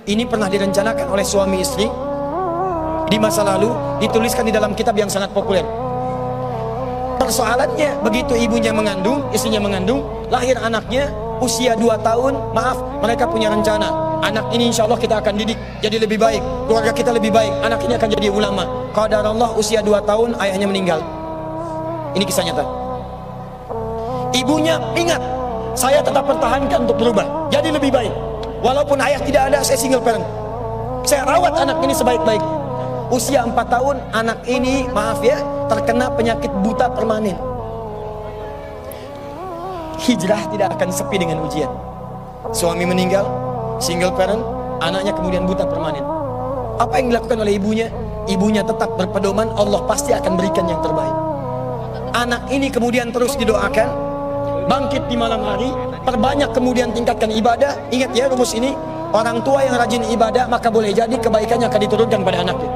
Ini pernah direncanakan oleh suami istri di masa lalu, dituliskan di dalam kitab yang sangat populer. Persoalannya, begitu ibunya mengandung, istrinya mengandung, lahir anaknya usia 2 tahun, maaf, mereka punya rencana, anak ini insya Allah kita akan didik jadi lebih baik, keluarga kita lebih baik, anak ini akan jadi ulama. Qadarullah usia 2 tahun ayahnya meninggal. Ini kisah nyata. Ibunya ingat, saya tetap pertahankan untuk berubah jadi lebih baik, walaupun ayah tidak ada, saya single parent, saya rawat anak ini sebaik-baik. Usia 4 tahun anak ini, maaf ya, terkena penyakit buta permanen. Hijrah tidak akan sepi dengan ujian. Suami meninggal, single parent, anaknya kemudian buta permanen. Apa yang dilakukan oleh ibunya? Ibunya tetap berpedoman, Allah pasti akan berikan yang terbaik. Anak ini kemudian terus didoakan, bangkit di malam hari, perbanyak kemudian tingkatkan ibadah. Ingat ya rumus ini, orang tua yang rajin ibadah maka boleh jadi kebaikannya akan diturunkan pada anaknya.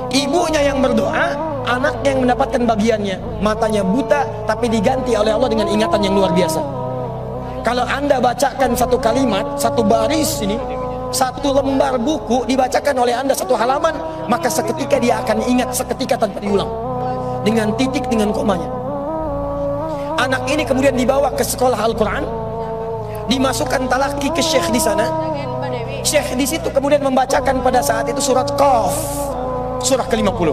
Ibunya yang berdoa, anaknya yang mendapatkan bagiannya. Matanya buta tapi diganti oleh Allah dengan ingatan yang luar biasa. Kalau Anda bacakan satu kalimat, satu baris ini, satu lembar buku dibacakan oleh Anda satu halaman, maka seketika dia akan ingat seketika tanpa diulang, dengan titik, dengan komanya. Anak ini kemudian dibawa ke sekolah Al-Quran, dimasukkan talaki ke syekh di sana. Syekh di situ kemudian membacakan pada saat itu surat Qaf, surah ke-50.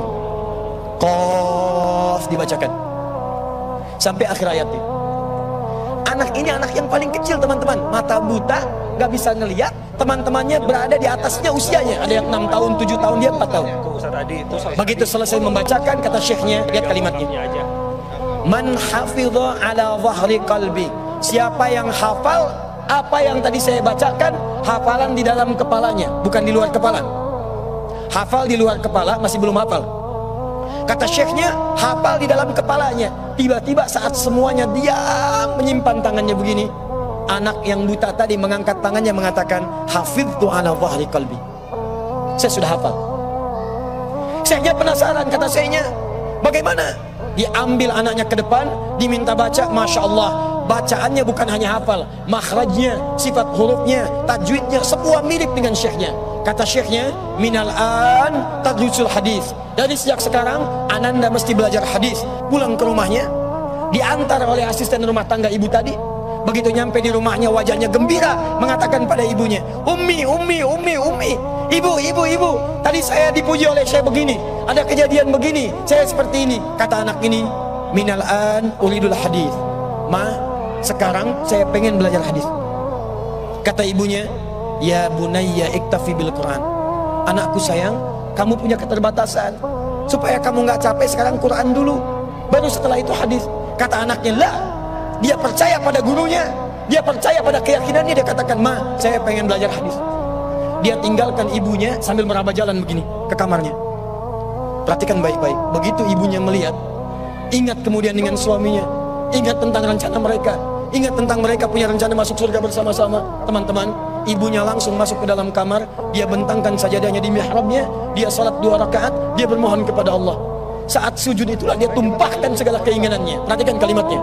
Qaf dibacakan sampai akhir ayatnya. Anak ini anak yang paling kecil teman-teman, mata buta, gak bisa ngelihat. Teman-temannya berada di atasnya usianya, ada yang 6 tahun, 7 tahun, dia 4 tahun. Begitu selesai membacakan, kata syekhnya, lihat kalimatnya, man hafidha ala zahri qalbi, siapa yang hafal apa yang tadi saya bacakan, hafalan di dalam kepalanya, bukan di luar kepala. Hafal di luar kepala masih belum hafal. Kata syekhnya, hafal di dalam kepalanya. Tiba-tiba saat semuanya diam menyimpan tangannya begini, anak yang buta tadi mengangkat tangannya mengatakan, hafidtu ala zahri qalbi, saya sudah hafal. Syekhnya penasaran, kata syekhnya, bagaimana? Diambil anaknya ke depan, diminta baca, Masya Allah, bacaannya bukan hanya hafal, makhrajnya, sifat hurufnya, tajwidnya, semua mirip dengan syekhnya. Kata syekhnya, minal an tadrusul hadis, dari sejak sekarang ananda mesti belajar hadis. Pulang ke rumahnya, diantar oleh asisten rumah tangga ibu tadi. Begitu nyampe di rumahnya, wajahnya gembira, mengatakan pada ibunya, ummi, ibu, tadi saya dipuji oleh saya begini, ada kejadian begini, saya seperti ini. Kata anak ini, minal an uridul hadis, ma, sekarang saya pengen belajar hadis. Kata ibunya, ya bunayya iktafi bil Quran, anakku sayang, kamu punya keterbatasan, supaya kamu nggak capek sekarang Quran dulu, baru setelah itu hadis. Kata anaknya, lah, dia percaya pada gurunya, dia percaya pada keyakinannya, dia katakan, ma, saya pengen belajar hadis. Dia tinggalkan ibunya sambil meraba jalan begini ke kamarnya. Perhatikan baik-baik, begitu ibunya melihat, ingat kemudian dengan suaminya, ingat tentang rencana mereka, ingat tentang mereka punya rencana masuk surga bersama-sama. Teman-teman, ibunya langsung masuk ke dalam kamar, dia bentangkan sajadahnya di mihrabnya, dia salat 2 rakaat, dia bermohon kepada Allah. Saat sujud itulah dia tumpahkan segala keinginannya. Perhatikan kalimatnya.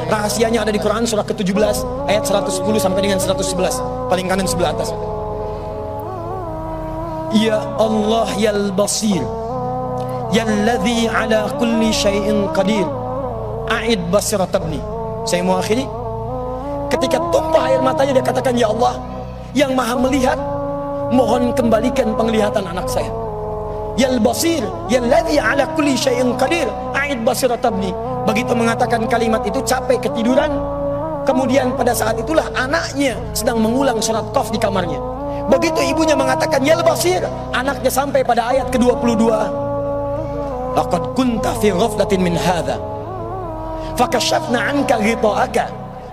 Rahasianya ada di Quran surah ke-17 ayat 110 sampai dengan 111, paling kanan sebelah atas. Ya Allah yal basir, yalladzi ala kulli syai'in qadir, a'id basirat ibni. Saya mau akhiri. Ketika tumpah air matanya, dia katakan, ya Allah yang maha melihat, mohon kembalikan penglihatan anak saya. Yal basir, yalladzi ala kulli syai'in qadir, a'id basirat ibni. Begitu mengatakan kalimat itu, capek ketiduran. Kemudian pada saat itulah anaknya sedang mengulang surat Qaf di kamarnya. Begitu ibunya mengatakan ya basir, anaknya sampai pada ayat ke-22. Laqad kunta fi ghaflatin min hadza fakashafna 'anka ghita'aka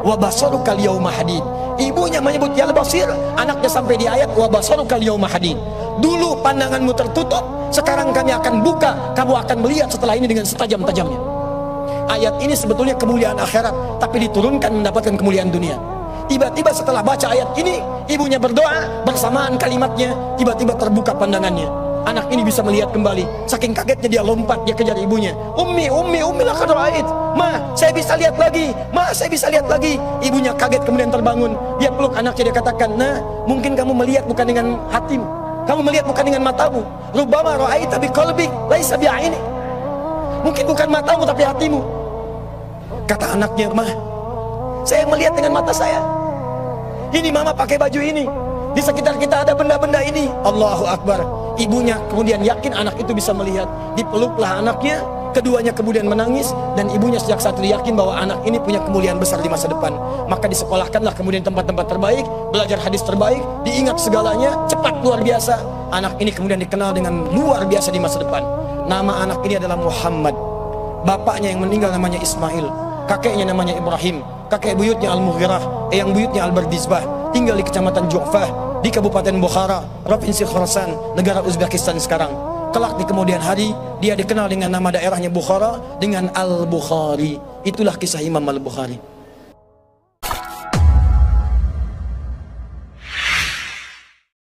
wa basaruka al-yawma hadid. Ibunya menyebut ya basir, anaknya sampai di ayat wa basaruka al-yawma hadid. Dulu pandanganmu tertutup, sekarang kami akan buka, kamu akan melihat setelah ini dengan setajam-tajamnya. Ayat ini sebetulnya kemuliaan akhirat, tapi diturunkan mendapatkan kemuliaan dunia. Tiba-tiba setelah baca ayat ini, ibunya berdoa, bersamaan kalimatnya, tiba-tiba terbuka pandangannya. anak ini bisa melihat kembali. Saking kagetnya dia lompat, dia kejar ibunya. Ummi laqad ra'ait. Ma, saya bisa lihat lagi. Ma, saya bisa lihat lagi. Ibunya kaget kemudian terbangun. Dia peluk anaknya, dia katakan, nah, mungkin kamu melihat bukan dengan hatimu, kamu melihat bukan dengan matamu. Rubbama ra'aita biqalbik laisa bi'aini. Mungkin bukan matamu tapi hatimu. Kata anaknya, ma, saya melihat dengan mata saya. Ini mama pakai baju ini, di sekitar kita ada benda-benda ini. Allahu Akbar. Ibunya kemudian yakin anak itu bisa melihat. Dipeluklah anaknya, keduanya kemudian menangis. Dan ibunya sejak saat itu yakin bahwa anak ini punya kemuliaan besar di masa depan. Maka disekolahkanlah kemudian tempat-tempat terbaik, belajar hadis terbaik, diingat segalanya, cepat luar biasa. Anak ini kemudian dikenal dengan luar biasa di masa depan. Nama anak ini adalah Muhammad. Bapaknya yang meninggal namanya Ismail, kakeknya namanya Ibrahim, kakek buyutnya Al-Mughirah, eyang buyutnya Al-Bardizbah. Tinggal di kecamatan Ju'fah, di Kabupaten Bukhara, Provinsi Khorasan, negara Uzbekistan sekarang. Kelak di kemudian hari, dia dikenal dengan nama daerahnya Bukhara, dengan Al-Bukhari. Itulah kisah Imam Al-Bukhari.